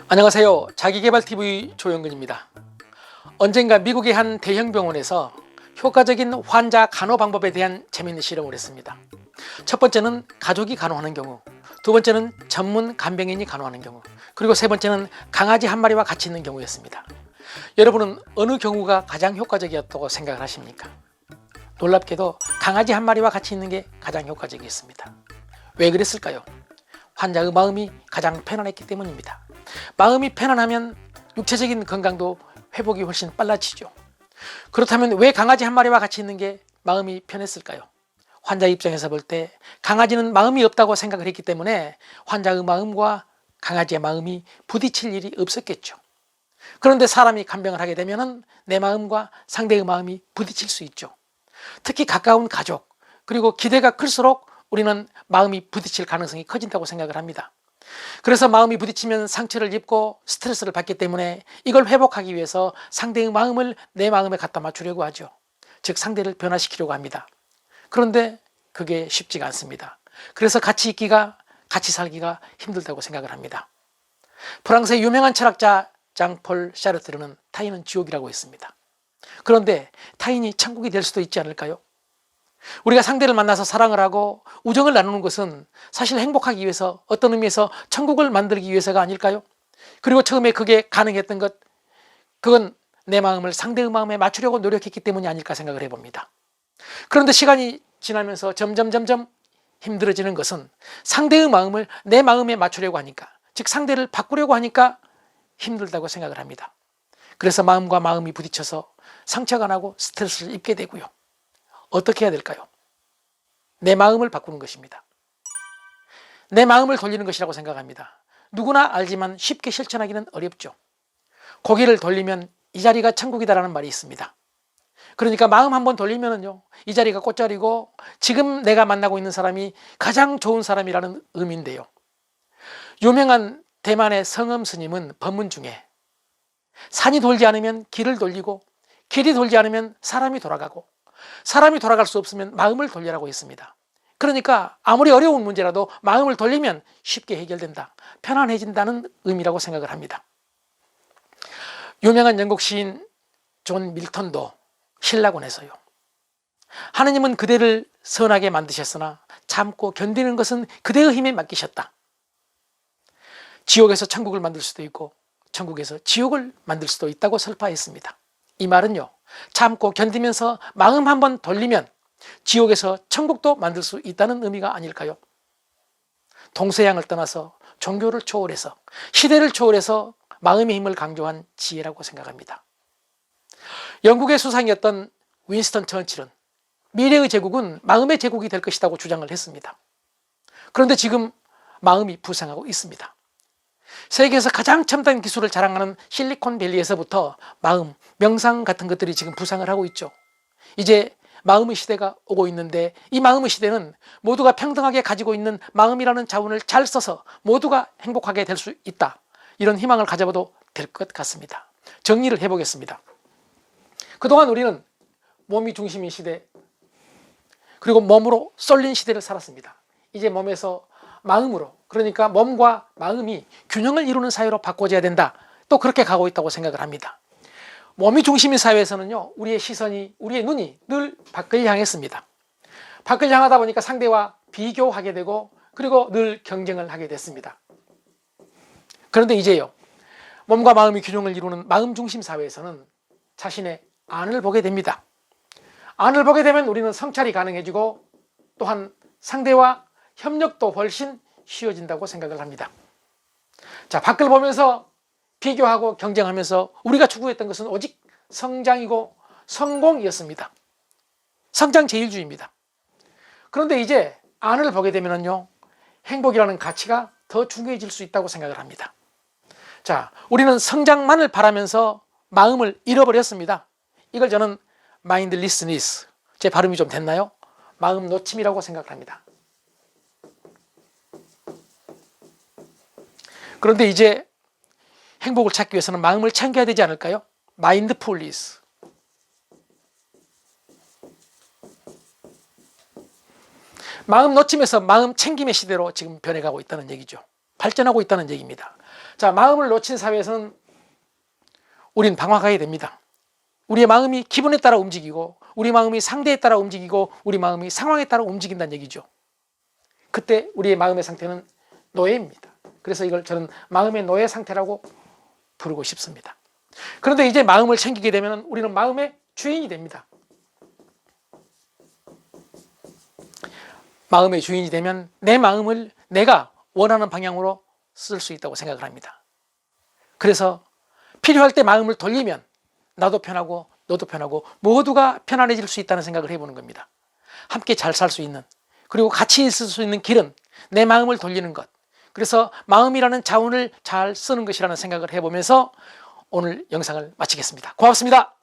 안녕하세요. 자기계발TV 조영근입니다. 언젠가 미국의 한 대형 병원에서 효과적인 환자 간호 방법에 대한 재미있는 실험을 했습니다. 첫 번째는 가족이 간호하는 경우, 두 번째는 전문 간병인이 간호하는 경우, 그리고 세 번째는 강아지 한 마리와 같이 있는 경우였습니다. 여러분은 어느 경우가 가장 효과적이었다고 생각을 하십니까? 놀랍게도 강아지 한 마리와 같이 있는 게 가장 효과적이었습니다. 왜 그랬을까요? 환자의 마음이 가장 편안했기 때문입니다. 마음이 편안하면 육체적인 건강도 회복이 훨씬 빨라지죠. 그렇다면 왜 강아지 한 마리와 같이 있는 게 마음이 편했을까요? 환자 입장에서 볼 때 강아지는 마음이 없다고 생각을 했기 때문에 환자의 마음과 강아지의 마음이 부딪힐 일이 없었겠죠. 그런데 사람이 간병을 하게 되면 내 마음과 상대의 마음이 부딪힐 수 있죠. 특히 가까운 가족, 그리고 기대가 클수록 우리는 마음이 부딪힐 가능성이 커진다고 생각을 합니다. 그래서 마음이 부딪히면 상처를 입고 스트레스를 받기 때문에 이걸 회복하기 위해서 상대의 마음을 내 마음에 갖다 맞추려고 하죠. 즉 상대를 변화시키려고 합니다. 그런데 그게 쉽지가 않습니다. 그래서 같이 있기가, 같이 살기가 힘들다고 생각을 합니다. 프랑스의 유명한 철학자 장폴 샤르트르는 타인은 지옥이라고 했습니다. 그런데 타인이 천국이 될 수도 있지 않을까요? 우리가 상대를 만나서 사랑을 하고 우정을 나누는 것은 사실 행복하기 위해서, 어떤 의미에서 천국을 만들기 위해서가 아닐까요? 그리고 처음에 그게 가능했던 것, 그건 내 마음을 상대의 마음에 맞추려고 노력했기 때문이 아닐까 생각을 해봅니다. 그런데 시간이 지나면서 점점 힘들어지는 것은 상대의 마음을 내 마음에 맞추려고 하니까, 즉 상대를 바꾸려고 하니까 힘들다고 생각을 합니다. 그래서 마음과 마음이 부딪혀서 상처가 나고 스트레스를 입게 되고요. 어떻게 해야 될까요? 내 마음을 바꾸는 것입니다. 내 마음을 돌리는 것이라고 생각합니다. 누구나 알지만 쉽게 실천하기는 어렵죠. 고개를 돌리면 이 자리가 천국이다라는 말이 있습니다. 그러니까 마음 한번 돌리면은요, 이 자리가 꽃자리고 지금 내가 만나고 있는 사람이 가장 좋은 사람이라는 의미인데요. 유명한 대만의 성엄 스님은 법문 중에 산이 돌지 않으면 길을 돌리고, 길이 돌지 않으면 사람이 돌아가고, 사람이 돌아갈 수 없으면 마음을 돌리라고 했습니다. 그러니까 아무리 어려운 문제라도 마음을 돌리면 쉽게 해결된다, 편안해진다는 의미라고 생각을 합니다. 유명한 영국 시인 존 밀턴도 신라곤에서요, 하느님은 그대를 선하게 만드셨으나 참고 견디는 것은 그대의 힘에 맡기셨다. 지옥에서 천국을 만들 수도 있고 천국에서 지옥을 만들 수도 있다고 설파했습니다. 이 말은요, 참고 견디면서 마음 한번 돌리면 지옥에서 천국도 만들 수 있다는 의미가 아닐까요? 동서양을 떠나서 종교를 초월해서, 시대를 초월해서 마음의 힘을 강조한 지혜라고 생각합니다. 영국의 수상이었던 윈스턴 처칠은 미래의 제국은 마음의 제국이 될 것이라고 주장을 했습니다. 그런데 지금 마음이 부상하고 있습니다. 세계에서 가장 첨단 기술을 자랑하는 실리콘밸리에서부터 마음, 명상 같은 것들이 지금 부상을 하고 있죠. 이제 마음의 시대가 오고 있는데, 이 마음의 시대는 모두가 평등하게 가지고 있는 마음이라는 자원을 잘 써서 모두가 행복하게 될 수 있다, 이런 희망을 가져봐도 될 것 같습니다. 정리를 해보겠습니다. 그동안 우리는 몸이 중심인 시대, 그리고 몸으로 쏠린 시대를 살았습니다. 이제 몸에서 마음으로, 그러니까 몸과 마음이 균형을 이루는 사회로 바꿔져야 된다, 또 그렇게 가고 있다고 생각을 합니다. 몸이 중심인 사회에서는요, 우리의 시선이, 우리의 눈이 늘 밖을 향했습니다. 밖을 향하다 보니까 상대와 비교하게 되고, 그리고 늘 경쟁을 하게 됐습니다. 그런데 이제요, 몸과 마음이 균형을 이루는 마음 중심 사회에서는 자신의 안을 보게 됩니다. 안을 보게 되면 우리는 성찰이 가능해지고, 또한 상대와 협력도 훨씬 쉬워진다고 생각을 합니다. 자, 밖을 보면서 비교하고 경쟁하면서 우리가 추구했던 것은 오직 성장이고 성공이었습니다. 성장 제일주의입니다. 그런데 이제 안을 보게 되면요, 행복이라는 가치가 더 중요해질 수 있다고 생각을 합니다. 자, 우리는 성장만을 바라면서 마음을 잃어버렸습니다. 이걸 저는 마인드리스니스, 제 발음이 좀 됐나요? 마음 놓침이라고 생각을 합니다. 그런데 이제 행복을 찾기 위해서는 마음을 챙겨야 되지 않을까요? 마인드풀리스. 마음 놓침에서 마음 챙김의 시대로 지금 변해가고 있다는 얘기죠. 발전하고 있다는 얘기입니다. 자, 마음을 놓친 사회에서는 우린 방황하게 됩니다. 우리의 마음이 기분에 따라 움직이고 우리 마음이 상대에 따라 움직이고 우리 마음이 상황에 따라 움직인다는 얘기죠. 그때 우리의 마음의 상태는 노예입니다. 그래서 이걸 저는 마음의 노예 상태라고 부르고 싶습니다. 그런데 이제 마음을 챙기게 되면 우리는 마음의 주인이 됩니다. 마음의 주인이 되면 내 마음을 내가 원하는 방향으로 쓸 수 있다고 생각을 합니다. 그래서 필요할 때 마음을 돌리면 나도 편하고 너도 편하고 모두가 편안해질 수 있다는 생각을 해보는 겁니다. 함께 잘 살 수 있는, 그리고 같이 있을 수 있는 길은 내 마음을 돌리는 것. 그래서 마음이라는 자원을 잘 쓰는 것이라는 생각을 해보면서 오늘 영상을 마치겠습니다. 고맙습니다.